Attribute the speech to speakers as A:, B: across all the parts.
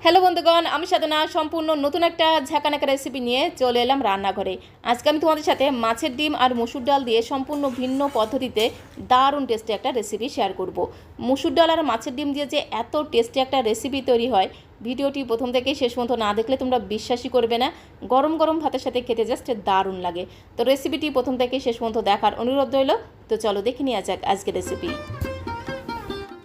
A: Hello বন্ধুগণ, আমি সাধনা সম্পূর্ণ নতুন একটা ঝাঁকানাকা রেসিপি নিয়ে চলে এলাম রান্নাঘরে। আজকে আমি তোমাদের সাথে মাছের ডিম আর মসুর ডাল দিয়ে সম্পূর্ণ ভিন্ন পদ্ধতিতে দারুণ টেস্টি একটা রেসিপি শেয়ার করব। মসুর ডাল আর মাছের ডিম দিয়ে যে এত টেস্টি একটা রেসিপি তৈরি হয়, ভিডিওটি প্রথম থেকেই শেষ পর্যন্ত না দেখলে তোমরা বিশ্বাসই করবে না। গরম গরম ভাতের সাথে খেতে জাস্ট দারুণ লাগে। তো রেসিপিটি প্রথম থেকেই শেষ পর্যন্ত দেখার অনুরোধ রইল। তো চলো দেখে নেওয়া যাক আজকের রেসিপি।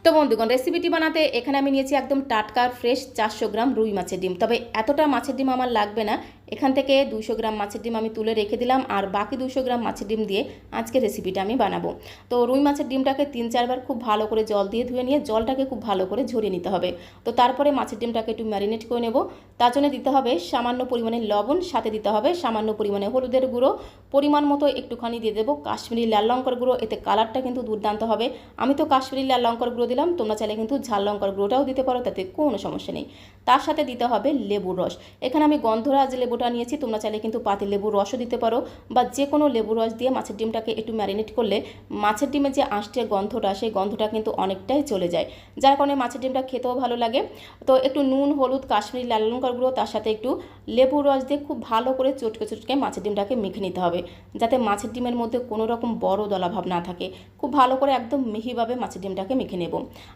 A: তো বন্ধুগণ, রেসিপিটি বানাতে এখানে আমি নিয়েছি একদম টাটকা ফ্রেশ 400 গ্রাম রুই মাছের ডিম। তবে এতটা মাছের ডিম আমার লাগবে না, এখান থেকে 200 গ্রাম মাছের ডিম আমি তুলে রেখে দিলাম, আর বাকি 200 গ্রাম মাছের ডিম দিয়ে আজকে রেসিপিটা আমি বানাবো। তো রুই মাছের ডিমটাকে 3-4 বার খুব ভালো করে জল দিয়ে ধুয়ে নিয়ে জলটাকে খুব ভালো করে ঝরিয়ে নিতে হবে। তো তারপরে মাছের ডিমটাকে একটু ম্যারিনেট করে নেব। তার জন্য দিতে হবে সামান্য পরিমাণে লবণ, সাথে দিতে হবে সামান্য পরিমাণে হলুদের গুঁড়ো, পরিমাণ মতো একটুখানি দিয়ে দেবো কাশ্মীরি লাল লঙ্কার গুঁড়ো। এতে কালারটা কিন্তু দুর্দান্ত হবে। আমি তো কাশ্মীরি লাল লঙ্কার গুঁড়ো দিলাম, তোমরা চাইলে কিন্তু ঝাল লঙ্কার গুঁড়োটাও দিতে পারো, তাতে কোনো সমস্যা নেই। তার সাথে দিতে হবে লেবুর রস। এখানে আমি গন্ধরাজ লেবুটা নিয়েছি, তোমরা চাইলে কিন্তু পাতি লেবুর রসও দিতে পারো, বা যে কোনো লেবুর রস দিয়ে মাছের ডিমটাকে একটু ম্যারিনেট করলে মাছের ডিমের যে আঁশটে গন্ধটা, সেই গন্ধটা কিন্তু অনেকটাই চলে যায়, যার কারণে মাছের ডিমটা খেতেও ভালো লাগে। তো একটু নুন, হলুদ, কাশ্মীরি লাল লঙ্কার গুঁড়ো, তার সাথে একটু লেবুর রস দিয়ে খুব ভালো করে চটকে চটকে মাছের ডিমটাকে মেখে নিতে হবে, যাতে মাছের ডিমের মধ্যে কোনো রকম বড় দলাভাব না থাকে। খুব ভালো করে একদম মিহিভাবে মাছের ডিমটাকে মেখে নেব।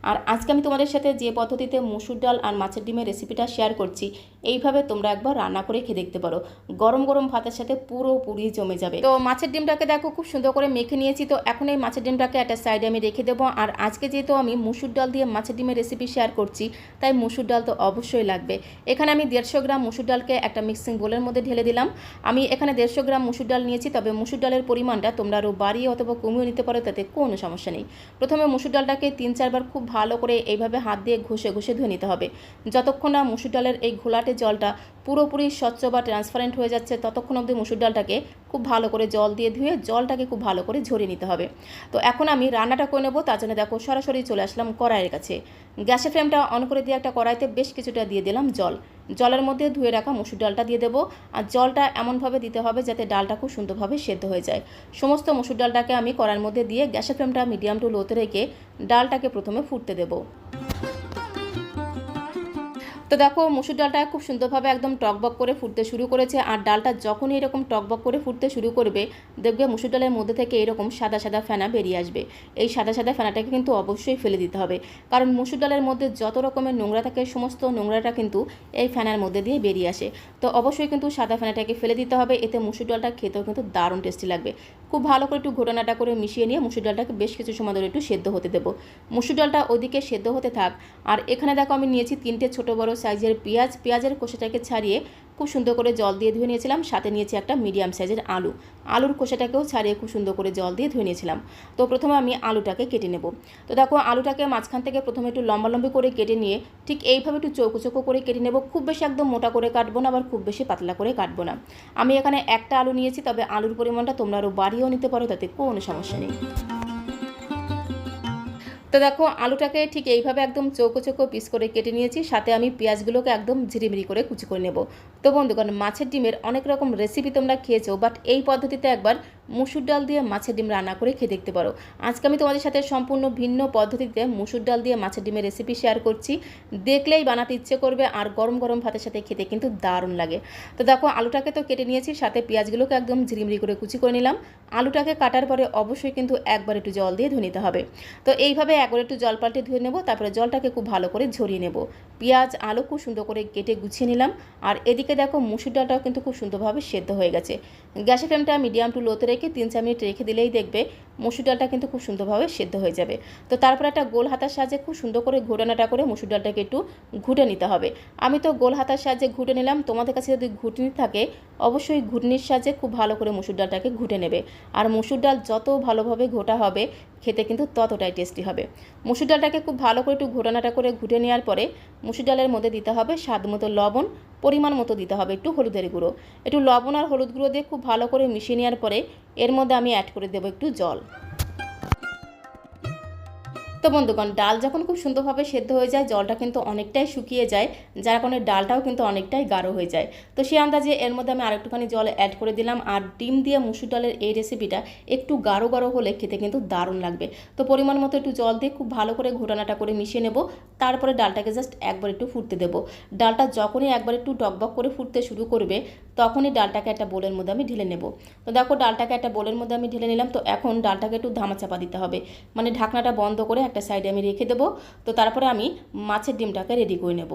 A: আর আজকে আমি তোমাদের সাথে যে পদ্ধতিতে মসুর ডাল আর মাছের ডিমের রেসিপিটা শেয়ার করছি, এইভাবে তোমরা একবার রান্না করে খেয়ে দেখতে পারো। গরম গরম ভাতের সাথে পুরোপুরি জমে যাবে। তো মাছের ডিমটাকে দেখো খুব সুন্দর করে মেখে নিয়েছি। তো এখন এই মাছের ডিমটাকে একটা সাইডে আমি রেখে দেবো। আর আজকে যেহেতু আমি মসুর ডাল দিয়ে মাছের ডিমের রেসিপি শেয়ার করছি, তাই মসুর ডাল তো অবশ্যই লাগবে। এখানে আমি 150 গ্রাম মসুর ডালকে একটা মিক্সিং বোলের মধ্যে ঢেলে দিলাম। আমি এখানে 150 গ্রাম মসুর ডাল নিয়েছি, তবে মসুর ডালের পরিমাণটা তোমরা আরও বাড়িয়ে অথবা কমিয়ে নিতে পারো, তাতে কোনো সমস্যা নেই। প্রথমে মসুর ডালটাকে 3-4 বার খুব ভালো করে এইভাবে হাত দিয়ে ঘষে ঘষে ধুয়ে নিতে হবে। যতক্ষণ না মসুর ডালের এই ঘোলাটে জলটা পুরোপুরি স্বচ্ছ বা ট্রান্সপারেন্ট হয়ে যাচ্ছে, ততক্ষণ অবধি মসুর ডালটাকে খুব ভালো করে জল দিয়ে ধুয়ে জলটাকে খুব ভালো করে ঝরিয়ে নিতে হবে। তো এখন আমি রান্নাটা করে নেবো। তার জন্য দেখো সরাসরি চলে আসলাম কড়াইয়ের কাছে। গ্যাসের ফ্লেমটা অন করে দিয়ে একটা কড়াইতে বেশ কিছুটা দিয়ে দিলাম জল। জলের মধ্যে ধুয়ে রাখা মসুর ডালটা দিয়ে দেবো। আর জলটা এমনভাবে দিতে হবে যাতে ডালটা খুব সুন্দরভাবে সেদ্ধ হয়ে যায়। সমস্ত মসুর ডালটাকে আমি কড়াইয়ের মধ্যে দিয়ে গ্যাসের ফ্লেমটা মিডিয়াম টু লোতে রেখে ডালটাকে প্রথমে ফুটতে দেবো। তো দেখো মসুর ডালটা খুব সুন্দরভাবে একদম টকবক করে ফুটতে শুরু করেছে। আর ডালটা যখনই এরকম টকবক করে ফুটতে শুরু করবে, দেখবে মসুর ডালের মধ্যে থেকে এরকম সাদা সাদা ফেনা বেরিয়ে আসবে। এই সাদা সাদা ফেনাটাকে কিন্তু অবশ্যই ফেলে দিতে হবে, কারণ মসুর ডালের মধ্যে যত রকমের নোংরা থাকে, সমস্ত নোংরাটা কিন্তু এই ফেনার মধ্যে দিয়ে বেরিয়ে আসে। তো অবশ্যই কিন্তু সাদা ফেনাটাকে ফেলে দিতে হবে, এতে মসুর ডালটা খেতেও কিন্তু দারুণ টেস্টি লাগবে। খুব ভালো করে একটু ঘোটানাটা করে মিশিয়ে নিয়ে মসুর ডালটাকে বেশ কিছু সময় ধরে একটু সেদ্ধ হতে দেবো। মসুর ডালটা ওদিকে সেদ্ধ হতে থাক। আর এখানে দেখো আমি নিয়েছি 3টে ছোটো বড়ো সাইজের পেঁয়াজ। পেঁয়াজের খোসাটাকে ছাড়িয়ে খুব সুন্দর করে জল দিয়ে ধুয়ে নিয়েছিলাম। সাথে নিয়েছি একটা মিডিয়াম সাইজের আলু। আলুর খোসাটাকেও ছাড়িয়ে খুব সুন্দর করে জল দিয়ে ধুয়ে নিয়েছিলাম। তো প্রথমে আমি আলুটাকে কেটে নেব। তো দেখো আলুটাকে মাঝখান থেকে প্রথমে একটু লম্বা লম্বি করে কেটে নিয়ে ঠিক এইভাবে একটু চৌকো চৌকো করে কেটে নেব। খুব বেশি একদম মোটা করে কাটবো না, আবার খুব বেশি পাতলা করে কাটবো না। আমি এখানে একটা আলু নিয়েছি, তবে আলুর পরিমাণটা তোমরা আরও বাড়িয়েও নিতে পারো, তাতে কোনো সমস্যা নেই। তো দেখো আলুটাকে ঠিক এইভাবে একদম চৌকো চৌকো পিস করে কেটে নিয়েছি। সাথে আমি পেঁয়াজগুলোকে একদম ঝিরিমিরি করে কুচি করে নেব। তো বন্ধুগণ, মাছের ডিমের অনেক রকম রেসিপি তোমরা খেয়েছো, বাট এই পদ্ধতিতে একবার মসুর ডাল দিয়ে মাছের ডিম রান্না করে খেয়ে দেখতে পারো। আজকে আমি তোমাদের সাথে সম্পূর্ণ ভিন্ন পদ্ধতিতে মসুর ডাল দিয়ে মাছের ডিমের রেসিপি শেয়ার করছি। দেখলেই বানাতে ইচ্ছে করবে, আর গরম গরম ভাতের সাথে খেতে কিন্তু দারুণ লাগে। তো দেখো আলুটাকে তো কেটে নিয়েছি, সাথে পেঁয়াজগুলোকে একদম ঝিরিমিরি করে কুচি করে নিলাম। আলুটাকে কাটার পরে অবশ্যই কিন্তু একবার একটু জল দিয়ে ধুয়ে নিতে হবে। তো এইভাবে একবার একটু জল পাল্টে ধুয়ে নেব, তারপরে জলটাকে খুব ভালো করে ঝরিয়ে নেব। পেঁয়াজ আলু খুব সুন্দর করে কেটে গুছিয়ে নিলাম। আর এদিকে দেখো মসুর ডালটাও কিন্তু খুব সুন্দরভাবে সেদ্ধ হয়ে গেছে। গ্যাসের ফ্লেমটা মিডিয়াম টু লোতে রেখে 3-4 মিনিট রেখে দিলেই দেখবে মসুর ডালটা কিন্তু খুব সুন্দরভাবে সেদ্ধ হয়ে যাবে। তো তারপর একটা গোল হাতার সাহায্যে খুব সুন্দর করে ঘোটানাটা করে মসুর ডালটাকে একটু ঘুটে নিতে হবে। আমি তো গোল হাতার সাহায্যে ঘুটে নিলাম, তোমাদের কাছে যদি ঘুটনি থাকে অবশ্যই ঘুটনির সাহায্যে খুব ভালো করে মসুর ডালটাকে ঘুটে নেবে। আর মসুর ডাল যত ভালোভাবে ঘোটা হবে, খেতে কিন্তু ততটাই টেস্টি হবে। মসুর ডালটাকে খুব ভালো করে একটু ঘোটানাটা করে ঘুটে নেওয়ার পরে মসুর ডালের মধ্যে দিতে হবে স্বাদ মতো লবণ, পরিমাণ মতো দিতে হবে একটু হলুদের গুঁড়ো। একটু লবণ আর হলুদ গুঁড়ো দিয়ে খুব ভালো করে মিশিয়ে নেওয়ার পরে এর মধ্যে আমি অ্যাড করে দেবো একটু জল। তো বন্ধুগণ, ডাল যখন খুব সুন্দরভাবে সেদ্ধ হয়ে যায়, জলটা কিন্তু অনেকটাই শুকিয়ে যায়, যার কারণে ডালটাও কিন্তু অনেকটাই গাঢ় হয়ে যায়। তো সেই আন্দাজে এর মধ্যে আমি আরেকটুখানি জল অ্যাড করে দিলাম। আর ডিম দিয়ে মুসুর ডালের এই রেসিপিটা একটু গাঢ় গাঢ় হলে খেতে কিন্তু দারুণ লাগবে। তো পরিমাণ মতো একটু জল দিয়ে খুব ভালো করে ঘোটানাটা করে মিশিয়ে নেব। তারপরে ডালটাকে জাস্ট একবার একটু ফুটতে দেবো। ডালটা যখনই একবার একটু টকবক করে ফুটতে শুরু করবে, তখনই ডালটাকে একটা বোলের মধ্যে আমি ঢেলে নেব। তো দেখো, ডালটাকে একটা বোলের মধ্যে আমি ঢেলে নিলাম। তো এখন ডালটাকে একটু ধামাচাপা দিতে হবে, মানে ঢাকনাটা বন্ধ করে একটা সাইডে আমি রেখে দেবো। তো তারপরে আমি মাছের ডিমটাকে রেডি করে নেব।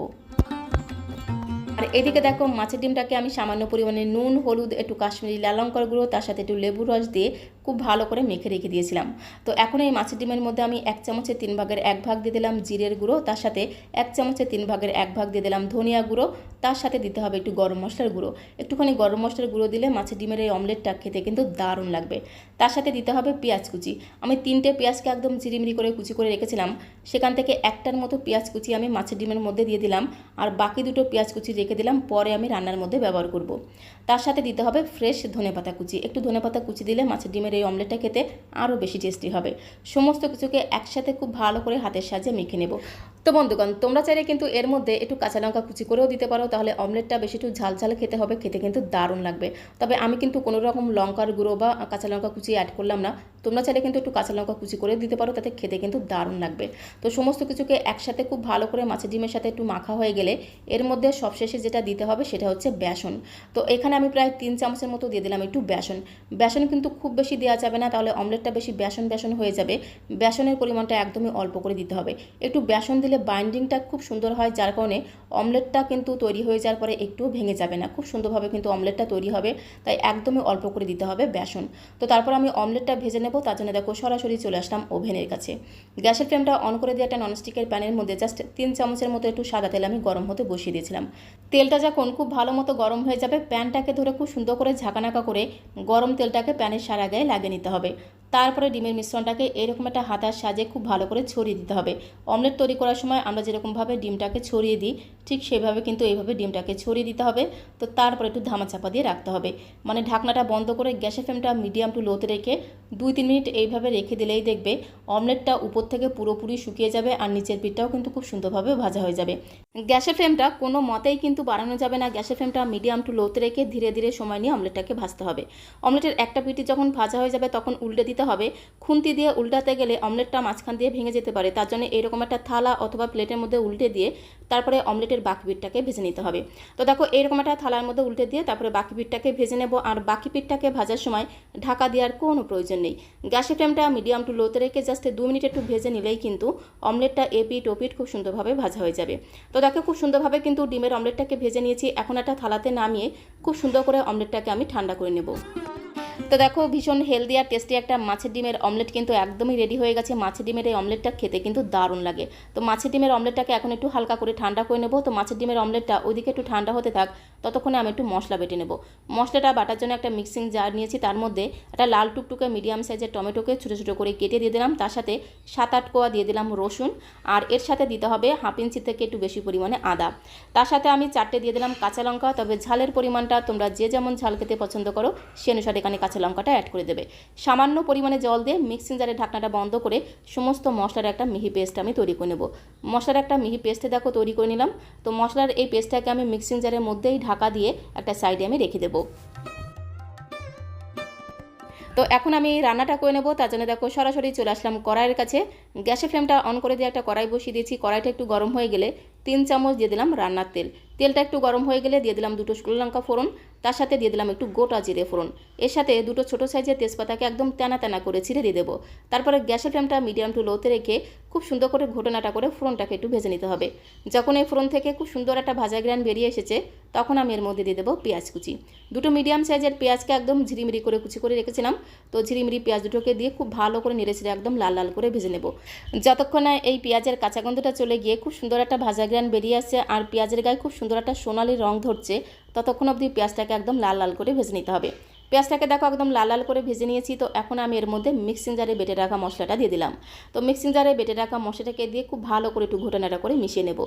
A: আর এদিকে দেখো, মাছের ডিমটাকে আমি সামান্য পরিমাণে নুন, হলুদ, একটু কাশ্মীরি লাল লঙ্কার গুঁড়ো, তার সাথে একটু লেবুর রস দিয়ে খুব ভালো করে মেখে রেখে দিয়েছিলাম। তো এখন এই মাছের ডিমের মধ্যে আমি 1 চামচের 3 ভাগের 1 ভাগ দিয়ে দিলাম জিরের গুঁড়ো, তার সাথে 1 চামচের 3 ভাগের 1 ভাগ দিয়ে দিলাম ধনিয়া গুঁড়ো, তার সাথে দিতে হবে একটু গরম মশলার গুঁড়ো। একটুখানি গরম মশলার গুঁড়ো দিলে মাছের ডিমের এই অমলেটটা খেতে কিন্তু দারুণ লাগবে। তার সাথে দিতে হবে পেঁয়াজ কুচি। আমি 3টে পেঁয়াজকে একদম চিরিমিরি করে কুচি করে রেখেছিলাম, সেখান থেকে একটার মতো পেঁয়াজ কুচি আমি মাছের ডিমের মধ্যে দিয়ে দিলাম। আর বাকি দুটো পেঁয়াজ কুচি রেখে দিলাম, পরে আমি রান্নার মধ্যে ব্যবহার করব। তার সাথে দিতে হবে ফ্রেশ ধনেপাতা কুচি। একটু ধনেপাতা কুচি দিলে মাছের ডিমের এই অমলেটটা খেতে আরও বেশি টেস্টি হবে। সমস্ত কিছুকে একসাথে খুব ভালো করে হাতের সাহায্যে মেখে নেব। তো বন্ধুগণ, তোমরা চাইলে কিন্তু এর মধ্যে একটু কাঁচা লঙ্কা কুচি করেও দিতে পারো, তাহলে অমলেটটা বেশি একটু ঝাল ঝাল খেতে হবে, খেতে কিন্তু দারুণ লাগবে। তবে আমি কিন্তু কোনো রকম লঙ্কার গুঁড়ো বা কাঁচা লঙ্কা কুচি অ্যাড করলাম না। তোমরা চাইলে কিন্তু একটু কাঁচা লঙ্কা কুচি করে দিতে পারো, তাতে খেতে কিন্তু দারুণ লাগবে। তো সমস্ত কিছুকে একসাথে খুব ভালো করে মাছের ডিমের সাথে একটু মাখা হয়ে গেলে এর মধ্যে সবশেষে যেটা দিতে হবে সেটা হচ্ছে বেসন। তো এখানে আমি প্রায় 3 চামচের মতো দিয়ে দিলাম একটু বেসন। বেসন কিন্তু খুব বেশি দেওয়া যাবে না, তাহলে অমলেটটা বেশি বেসন বেসন হয়ে যাবে। বেসনের পরিমাণটা একদমই অল্প করে দিতে হবে। একটু বেসন দিলে বাইন্ডিংটা খুব সুন্দর হয়, যার কারণে অমলেটটা কিন্তু তৈরি হয়ে যাওয়ার পরে একটু ভেঙে যাবে না, খুব সুন্দরভাবে কিন্তু অমলেটটা তৈরি হবে। তাই একদমই অল্প করে দিতে হবে বেসন। তো তারপর আমি অমলেটটা ভেজে নেব। তার জন্য দেখো, সরাসরি চলে আসলাম ওভেনের কাছে। গ্যাসের ফ্লেমটা অন করে দিয়ে একটা ননস্টিকের প্যানের মধ্যে জাস্ট 3 চামচের মতো একটু সাদা তেল আমি গরম হতে বসিয়ে দিয়েছিলাম। তেলটা যখন খুব ভালো মতো গরম হয়ে যাবে, প্যানটাকে ধরে খুব সুন্দর করে ঝাঁকানাকা করে গরম তেলটাকে প্যানের সারা গায়ে লাগিয়ে নিতে হবে। তারপরে ডিমের মিশ্রণটাকে এরকম একটা হাতার সাহায্যে খুব ভালো করে ছড়িয়ে দিতে হবে। অমলেট তৈরি করার সময় আমরা যেরকমভাবে ডিমটাকে ছড়িয়ে দিই, ঠিক সেভাবে কিন্তু এইভাবে ডিমটাকে ছড়িয়ে দিতে হবে। তো তারপরে একটু ধামাচাপা দিয়ে রাখতে হবে, মানে ঢাকনাটা বন্ধ করে গ্যাসের ফ্লেমটা মিডিয়াম টু লোতে রেখে 2-3 মিনিট এইভাবে রেখে দিলেই দেখবে অমলেটটা উপর থেকে পুরোপুরি শুকিয়ে যাবে, আর নিচের পিঠটাও কিন্তু খুব সুন্দরভাবে ভাজা হয়ে যাবে। গ্যাসের ফ্লেমটা কোনো মতেই কিন্তু বাড়ানো যাবে না। গ্যাসের ফ্লেমটা মিডিয়াম টু লোতে রেখে ধীরে ধীরে সময় নিয়ে অমলেটটাকে ভাজতে হবে। অমলেটের একটা পিঠি যখন ভাজা হয়ে যাবে তখন উল্টে দিতে হবে। খুন্তি দিয়ে উল্টাতে গেলে অমলেটটা মাঝখান দিয়ে ভেঙে যেতে পারে, তার জন্য এরকম একটা থালা অথবা প্লেটের মধ্যে উল্টে দিয়ে তারপরে অমলেটের বাকি পিঠটাকে ভেজে নিতে হবে। তো দেখো, এরকম একটা থালার মধ্যে উল্টে দিয়ে তারপরে বাকি পিঠটাকে ভেজে নেব। আর বাকি পিঠটাকে ভাজার সময় ঢাকা দেওয়ার কোনো প্রয়োজন নেই। গ্যাসের ফ্লেমটা মিডিয়াম টু লোতে রেখে জাস্ট 2 মিনিট একটু ভেজে নিলেই কিন্তু অমলেটটা এপিঠ ওপিঠ খুব সুন্দরভাবে ভাজা হয়ে যাবে। তো দেখো, খুব সুন্দরভাবে কিন্তু ডিমের অমলেটটাকে ভেজে নিয়েছি। এখন একটা থালাতে নামিয়ে খুব সুন্দর করে অমলেটটাকে আমি ঠান্ডা করে নেব। তো দেখো, ভীষণ হেলদি আর টেস্টি একটা মাছের ডিমের অমলেট কিন্তু একদমই রেডি হয়ে গেছে। মাছের ডিমের এই অমলেটটা খেতে কিন্তু দারুণ লাগে। তো মাছের ডিমের অমলেটটাকে এখন একটু হালকা করে ঠান্ডা করে নেব। তো মাছের ডিমের অমলেটটা ওইদিকে একটু ঠান্ডা হতে থাক, ততক্ষণে আমি একটু মশলা বেটে নেব। মশলাটা বাটার জন্য একটা মিক্সিং জার নিয়েছি, তার মধ্যে একটা লাল টুকটুকে মিডিয়াম সাইজের টমেটোকে ছোটো ছোটো করে কেটে দিয়ে দিলাম। তার সাথে 7-8 কোয়া দিয়ে দিলাম রসুন, আর এর সাথে দিতে হবে 1/2 ইঞ্চি থেকে একটু বেশি পরিমাণে আদা। তার সাথে আমি 4টে দিয়ে দিলাম কাঁচা লঙ্কা। তবে ঝালের পরিমাণটা তোমরা যে যেমন ঝাল খেতে পছন্দ করো সে অনুসারে এখানে কাঁচা লঙ্কাটা অ্যাড করে দেবে। সামান্য পরিমাণে জল দিয়ে মিক্সিং জারের ঢাকনাটা বন্ধ করে সমস্ত মশলার একটা মিহি পেস্ট আমি তৈরি করে নেব। মশলার একটা মিহি পেস্টে দেখো তৈরি করে নিলাম। তো মশলার এই পেস্টটাকে আমি মিক্সিং জারের মধ্যেই ঢাকা দিয়ে একটা সাইডে আমি রেখে দেবো। তো এখন আমি রান্নাটা করে নেব। তার জন্য দেখো, সরাসরি চলে আসলাম কড়াইয়ের কাছে। গ্যাসের ফ্লেমটা অন করে দিয়ে একটা কড়াই বসিয়ে দিয়েছি। কড়াইটা একটু গরম হয়ে গেলে 3 চামচ দিয়ে দিলাম রান্নার তেল। তেলটা একটু গরম হয়ে গেলে দিয়ে দিলাম 2টো শুকনো লঙ্কা ফোড়ন, তার সাথে দিয়ে দিলাম একটু গোটা জিরে ফোড়ন। এর সাথে 2টো ছোটো সাইজের তেজপাতাকে একদম তেনা তেনা করে ছিঁড়ে দিয়ে দেবো। তারপরে গ্যাসের ফ্লেমটা মিডিয়াম টু লোতে রেখে খুব সুন্দর করে ঘটনাটা করে ফোড়নটাকে একটু ভেজে নিতে হবে। যখন এই ফোড়ন থেকে খুব সুন্দর একটা ভাজা গ্রান বেরিয়ে এসেছে, তখন আমি এর মধ্যে দিয়ে দেবো পেঁয়াজ কুচি। 2টো মিডিয়াম সাইজের পেঁয়াজকে একদম ঝিরিমিরি করে কুচি করে রেখেছিলাম। তো ঝিরিমিরি পেঁয়াজ দুটোকে দিয়ে খুব ভালো করে নেড়েচেড়ে একদম লাল লাল করে ভেজে নেব। যতক্ষণ না এই পেঁয়াজের কাঁচা গন্ধটা চলে গিয়ে খুব সুন্দর একটা ভাজা গ্রান বেরিয়ে আসছে আর পেঁয়াজের গায়ে খুব সুন্দর একটা সোনালি রং ধরছে, ততক্ষণ অবধি পেঁয়াজটাকে একদম লাল লাল করে ভেজে নিতে হবে। পেঁয়াজটাকে দেখো একদম লাল লাল করে ভেজে নিয়েছি। তো এখন আমি এর মধ্যে মিক্সিং জারে বেটে রাখা মশলাটা দিয়ে দিলাম। তো মিক্সিং জারে বেটে রাখা মশলাটাকে দিয়ে খুব ভালো করে একটু ঘোটানাটা করে মিশিয়ে নেব।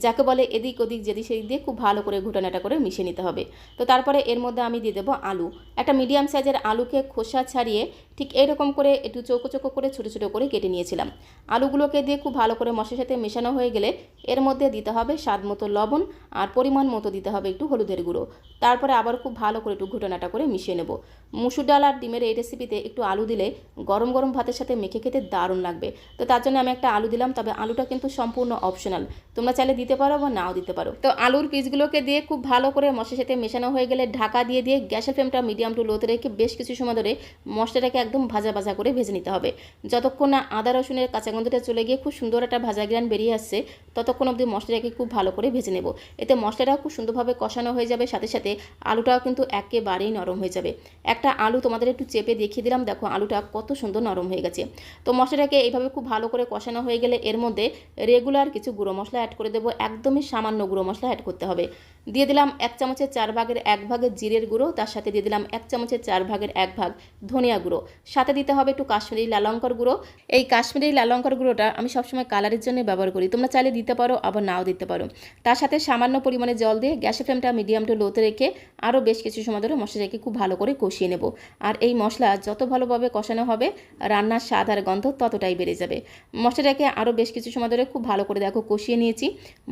A: যাকে বলে এদিক ওদিক যেদিক সেদিক দিয়ে খুব ভালো করে ঘোটানাটা করে মিশিয়ে নিতে হবে। তো তারপরে এর মধ্যে আমি দিয়ে দেবো আলু। একটা মিডিয়াম সাইজের আলুকে খোসা ছাড়িয়ে ঠিক এইরকম করে একটু চৌকো চৌকো করে ছোটো ছোটো করে কেটে নিয়েছিলাম। আলুগুলোকে দিয়ে খুব ভালো করে মশলার সাথে মেশানো হয়ে গেলে এর মধ্যে দিতে হবে স্বাদ মতো লবণ আর পরিমাণ মতো দিতে হবে একটু হলুদের গুঁড়ো। তারপরে আবার খুব ভালো করে একটু ঘুটনাটা করে মিশিয়ে নেব। মুসুর ডাল আর ডিমের এই রেসিপিতে একটু আলু দিলে গরম গরম ভাতের সাথে মেখে খেতে দারুণ লাগবে। তো তার জন্য আমি একটা আলু দিলাম, তবে আলুটা কিন্তু সম্পূর্ণ অপশনাল, তোমরা চাইলে দিতে পারো বা নাও দিতে পারো। তো আলুর পিসগুলোকে দিয়ে খুব ভালো করে মশলার সাথে মেশানো হয়ে গেলে ঢাকা দিয়ে গ্যাসের ফ্লেমটা মিডিয়াম টু লোতে রেখে বেশ কিছু সময় ধরে মশলাটাকে একদম ভাজা ভাজা করে ভেজে নিতে হবে। যতক্ষণ না আদা রসুনের কাঁচা গন্ধটা চলে গিয়ে খুব সুন্দর একটা ভাজা গ্রান বেরিয়ে আসছে, ততক্ষণ অবধি মশলাটাকে খুব ভালো করে ভেজে নেব। এতে মশলাটাও খুব সুন্দরভাবে কষানো হয়ে যাবে, সাথে সাথে আলুটাও কিন্তু একেবারেই নরম হয়ে যাবে। একটা আলু তোমাদের একটু চেপে দেখিয়ে দিলাম, দেখো আলুটা কত সুন্দর নরম হয়ে গেছে। তো মশলাটাকে এইভাবে খুব ভালো করে কষানো হয়ে গেলে এর মধ্যে রেগুলার কিছু গুঁড়ো মশলা অ্যাড করে দেবো, একদমই সামান্য গুঁড়ো মশলা অ্যাড করতে হবে। দিয়ে দিলাম 1 চামচের 4 ভাগের 1 ভাগ জিরের গুঁড়ো, তার সাথে দিয়ে দিলাম 1 চামচের 4 ভাগের 1 ভাগ ধনিয়া গুঁড়ো, সাথে দিতে হবে একটু কাশ্মীরি লাল লঙ্কার গুঁড়ো। এই কাশ্মীরি লাল লঙ্কার গুঁড়োটা আমি সবসময় কালারের জন্য ব্যবহার করি, তোমরা চাইলে দিতে পারো আবার নাও দিতে পারো। তার সাথে সামান্য পরিমাণে জল দিয়ে গ্যাসের ফ্লেমটা মিডিয়াম টু লোতে রেখে আরও বেশ কিছু সময় ধরে মশলাটাকে খুব ভালো করে কষিয়ে নেব। আর এই মশলা যত ভালোভাবে কষানো হবে রান্নার স্বাদ আর গন্ধ ততটাই বেড়ে যাবে। মশলাটাকে আরও বেশ কিছু সময় ধরে খুব ভালো করে দেখো কষিয়ে নিয়েছি,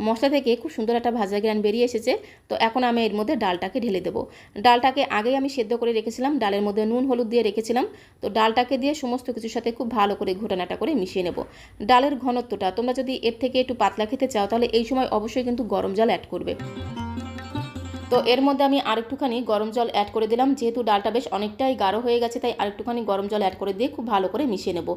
A: মশলা থেকে খুব সুন্দর একটা ভাজা গ্রান বেরিয়ে এসেছে। তো এখন আমি এর মধ্যে ডালটাকে ঢেলে দেবো। ডালটাকে আগেই আমি সেদ্ধ করে রেখেছিলাম, ডালের মধ্যে নুন হলুদ দিয়ে রেখেছিলাম। তো ডালটাকে দিয়ে সমস্ত কিছুর সাথে খুব ভালো করে ঘুটানাটা করে মিশিয়ে নেব। ডালের ঘনত্বটা তোমরা যদি এর থেকে একটু পাতলা খেতে চাও তাহলে এই সময় অবশ্যই কিন্তু গরম জল অ্যাড করবে। তো এর মধ্যে আমি আরেকটুখানি গরম জল অ্যাড করে দিলাম, যেহেতু ডালটা বেশ অনেকটাই গাঢ় হয়ে গেছে তাই আরেকটুখানি গরম জল অ্যাড করে দিয়ে খুব ভালো করে মিশিয়ে নেব।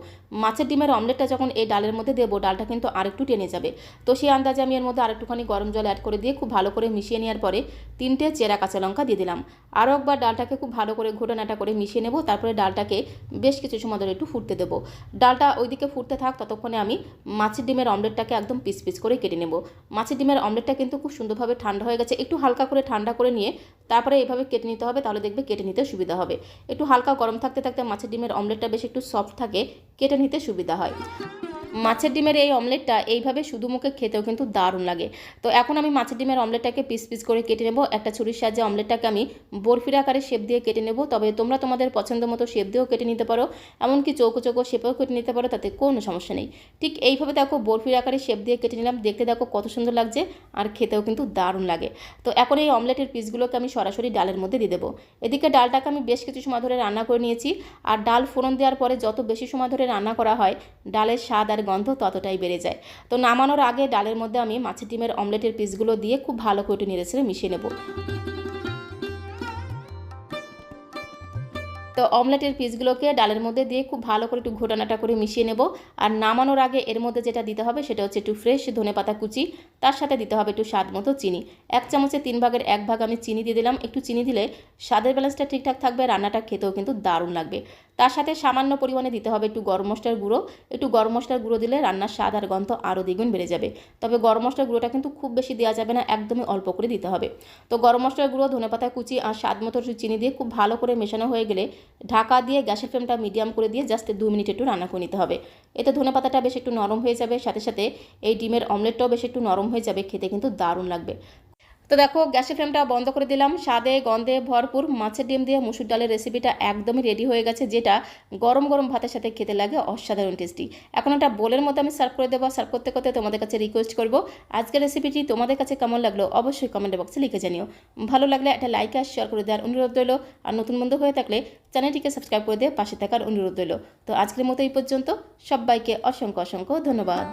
A: মাছের ডিমের অমলেটটা যখন এই ডালের মধ্যে দেবো ডালটা কিন্তু আরেকটু টেনে যাবে, তো সেই আন্দাজে আমি এর মধ্যে আরেকটুখানি গরম জল অ্যাড করে দিয়ে খুব ভালো করে মিশিয়ে নেওয়ার পরে 3টে চেরা কাঁচা লঙ্কা দিয়ে দিলাম। আরও একবার ডালটাকে খুব ভালো করে ঘোটানাটা করে মিশিয়ে নেব। তারপরে ডালটাকে বেশ কিছু সময় ধরে একটু ফুটতে দেবো। ডালটা ওইদিকে ফুটতে থাক, ততক্ষণে আমি মাছের ডিমের অমলেটটাকে একদম পিস পিস করে কেটে নেব। মাছের ডিমের অমলেটটা কিন্তু খুব সুন্দরভাবে ঠান্ডা হয়ে গেছে, একটু হালকা করে ঠান্ডা করে নিয়ে তারপরে এইভাবে কেটে নিতে হবে, তাহলে দেখবে কেটে নিতে সুবিধা হবে। একটু হালকা গরম থাকতে থাকতে মাছের ডিমের অমলেটটা বেশ একটু সফট থাকে, কেটে নিতে সুবিধা হয়। মাছের ডিমের এই অমলেটটা এইভাবে শুধু মুখে খেতেও কিন্তু দারুণ লাগে। তো এখন আমি মাছের ডিমের অমলেটটাকে পিস পিস করে কেটে নেব। একটা ছুরির সাহায্যে অমলেটটাকে আমি বরফির আকারে শেপ দিয়ে কেটে নেব, তবে তোমরা তোমাদের পছন্দ মতো শেপ দিয়েও কেটে নিতে পারো, এমনকি চৌকো চৌকো শেপেও কেটে নিতে পারো, তাতে কোনো সমস্যা নেই। ঠিক এইভাবে দেখো বরফির আকারে শেপ দিয়ে কেটে নিলাম, দেখতে দেখো কত সুন্দর লাগছে আর খেতেও কিন্তু দারুণ লাগে। তো এখন এই অমলেটের পিসগুলোকে আমি সরাসরি ডালের মধ্যে দিয়ে দেবো। এদিকে ডালটাকে আমি বেশ কিছু সময় ধরে রান্না করে নিয়েছি, আর ডাল ফোড়ন দেওয়ার পরে যত বেশি সময় ধরে রান্না করা হয় ডালের স্বাদ আর গন্ধ ততটাই বেড়ে যায়। তো নামানোর আগে ডালের মধ্যে আমি মাছের ডিমের অমলেটের পিসগুলো দিয়ে খুব ভালো করে নেড়েচেড়ে মিশিয়ে নেব। তো অমলেটের পিসগুলোকে ডালের মধ্যে দিয়ে খুব ভালো করে একটু ঘোটানাটা করে মিশিয়ে নেব। আর নামানোর আগে এর মধ্যে যেটা দিতে হবে সেটা হচ্ছে একটু ফ্রেশ ধনেপাতা কুচি, তার সাথে দিতে হবে একটু স্বাদ মতো চিনি। 1 চামচে 3 ভাগের 1 ভাগ আমি চিনি দিয়ে দিলাম। একটু চিনি দিলে স্বাদের ব্যালেন্সটা ঠিকঠাক থাকবে, রান্নাটা খেতেও কিন্তু দারুণ লাগবে। তার সাথে সামান্য পরিমাণে দিতে হবে একটু গরম মশলার গুঁড়ো। একটু গরম মশলার গুঁড়ো দিলে রান্নার স্বাদ আর গন্ধ আরও দ্বিগুণ বেড়ে যাবে। তবে গরম মশলার গুঁড়োটা কিন্তু খুব বেশি দেওয়া যাবে না, একদমই অল্প করে দিতে হবে। তো গরম মশলার গুঁড়ো, ধনেপাতা কুচি আর স্বাদ মতো চিনি দিয়ে খুব ভালো করে মেশানো হয়ে গেলে ঢাকা দিয়ে গ্যাসের ফ্লেমটা মিডিয়াম করে দিয়ে জাস্ট 2 মিনিট একটু রান্না করে নিতে হবে। এতে ধনেপাতাটা বেশ একটু নরম হয়ে যাবে, সাথে সাথে এই ডিমের অমলেটটাও বেশ একটু নরম হয়ে যাবে, খেতে কিন্তু দারুণ লাগবে। তো দেখো গ্যাসের ফ্লেমটা বন্ধ করে দিলাম। স্বাদে গন্ধে ভরপুর মাছের ডিম দিয়ে মুসুর ডালের রেসিপিটা একদমই রেডি হয়ে গেছে, যেটা গরম গরম ভাতের সাথে খেতে লাগে অসাধারণ টেস্টি। এখন একটা বোলের মধ্যে আমি সার্ভ করে দেবো। সার্ভ করতে করতে তোমাদের কাছে রিকোয়েস্ট করব, আজকের রেসিপিটি তোমাদের কাছে কেমন লাগলো অবশ্যই কমেন্ট বক্সে লিখে জানিও। ভালো লাগলে একটা লাইক আর শেয়ার করে দেওয়ার অনুরোধ রইল, আর নতুন বন্ধু হয়ে থাকলে চ্যানেলটিকে সাবস্ক্রাইব করে দিয়ে পাশে থাকার অনুরোধ রইল। তো আজকের মতো এই পর্যন্ত, সবাইকে অসংখ্য অসংখ্য ধন্যবাদ।